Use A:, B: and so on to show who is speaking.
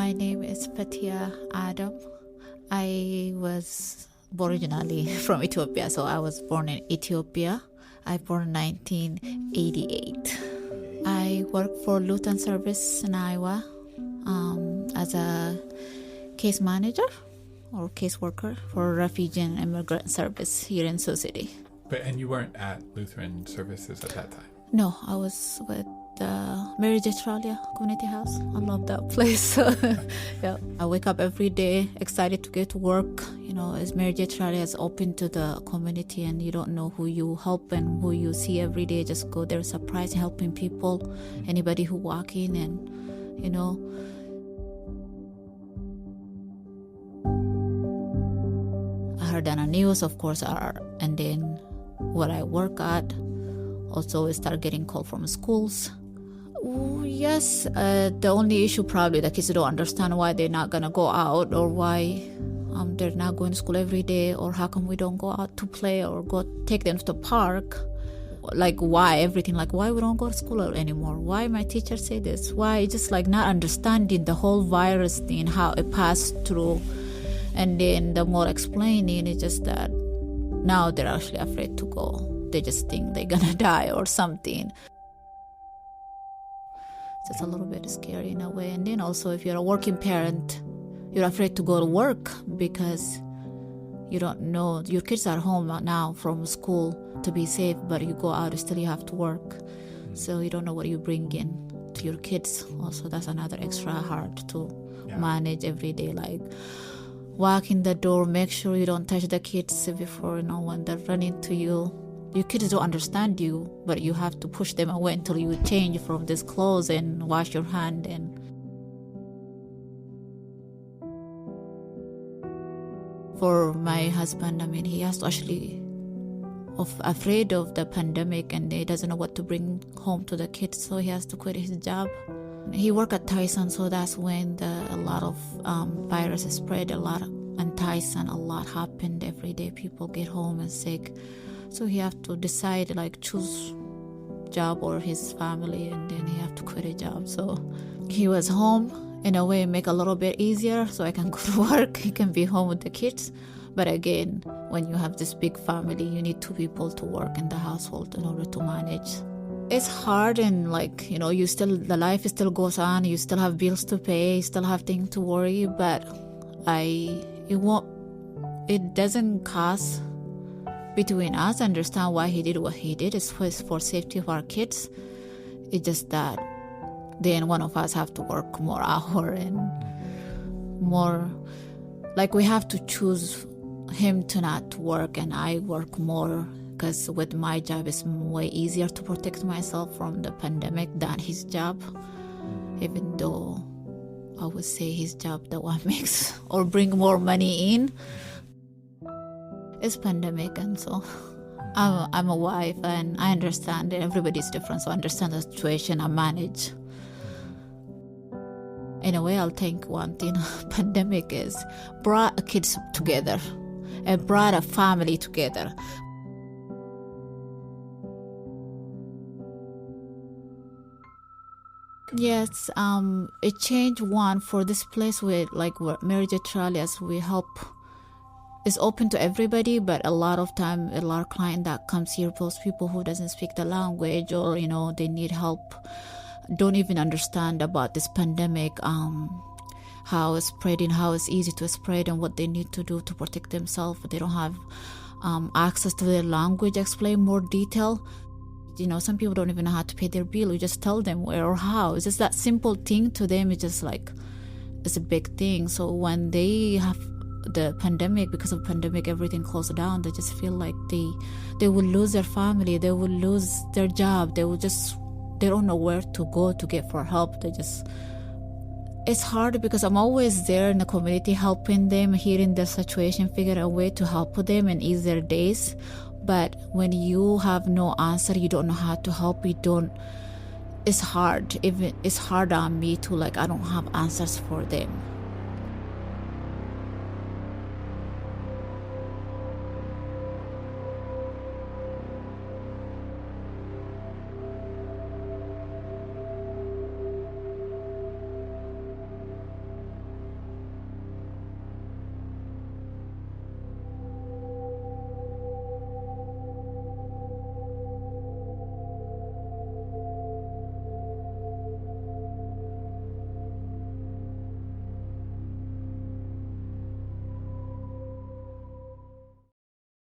A: My name is Fatiya Adam. I was originally from Ethiopia, so I was born in Ethiopia. I born in 1988. I work for Lutheran Service in Iowa as a case manager or case worker for Refugee and Immigrant Service here in Sioux City.
B: And you weren't at Lutheran Services at that time?
A: No, I was with Mary J. Australia Community House. I love that place. Yeah, I wake up every day excited to get to work. You know, as Mary J. Australia is open to the community, and you don't know who you help and who you see every day. Just go there, surprise, helping people, anybody who walk in, and you know. I heard on the news, of course, and then where I work at. Also, we start getting called from schools. Yes, the only issue probably the kids don't understand why they're not gonna go out, or why they're not going to school every day, or how come we don't go out to play or go take them to the park. Like why everything, like why we don't go to school anymore, why my teacher say this, why just like not understanding the whole virus thing, how it passed through. And then the more explaining, it's just that now they're actually afraid to go. They just think they're gonna die or something. So it's a little bit scary in a way. And then also, if you're a working parent, you're afraid to go to work because you don't know. Your kids are home now from school to be safe, but you go out, still you have to work. So you don't know what you bring in to your kids. Also, that's another extra hard to manage every day. Like, walk in the door, make sure you don't touch the kids before, you know, when they're running to you. Your kids don't understand you, but you have to push them away until you change from these clothes and wash your hand. And for my husband, I mean, he has to actually afraid of the pandemic, and he doesn't know what to bring home to the kids, so he has to quit his job. He worked at Tyson, so that's when a lot of viruses spread. And Tyson, a lot happened every day. People get home and sick. So he have to decide, like, choose job or his family, and then he have to quit a job. So he was home, in a way, make a little bit easier so I can go to work. He can be home with the kids. But again, when you have this big family, you need two people to work in the household in order to manage. It's hard, and like, you know, the life still goes on. You still have bills to pay, you still have things to worry, but it doesn't cost between us. Understand why he did what he did. It's for safety of our kids. It's just that then one of us have to work more hours and more, like, we have to choose him to not work and I work more, because with my job it's way easier to protect myself from the pandemic than his job, even though I would say his job the one makes or bring more money in. It's pandemic, and so I'm a wife, and I understand that everybody's different, so I understand the situation, I manage. In a way, I'll think one thing pandemic is brought kids together, it brought a family together. Yes, it changed one for this place where, like, where Mary J. Australia's, we help. It's open to everybody, but a lot of time, a lot of client that comes here, those people who doesn't speak the language, or, you know, they need help, don't even understand about this pandemic, how it's spreading, how it's easy to spread, and what they need to do to protect themselves. They don't have access to their language, explain more detail. You know, some people don't even know how to pay their bill. You just tell them where or how. It's just that simple thing to them. It's just like, it's a big thing. So when they have the pandemic, because of pandemic, everything closed down, they just feel like they will lose their family, they will lose their job, they don't know where to go to get for help. It's hard because I'm always there in the community helping them, hearing their situation, figure a way to help them and ease their days. But when you have no answer, you don't know how to help, it's hard. Even it's hard on me to, like, I don't have answers for them.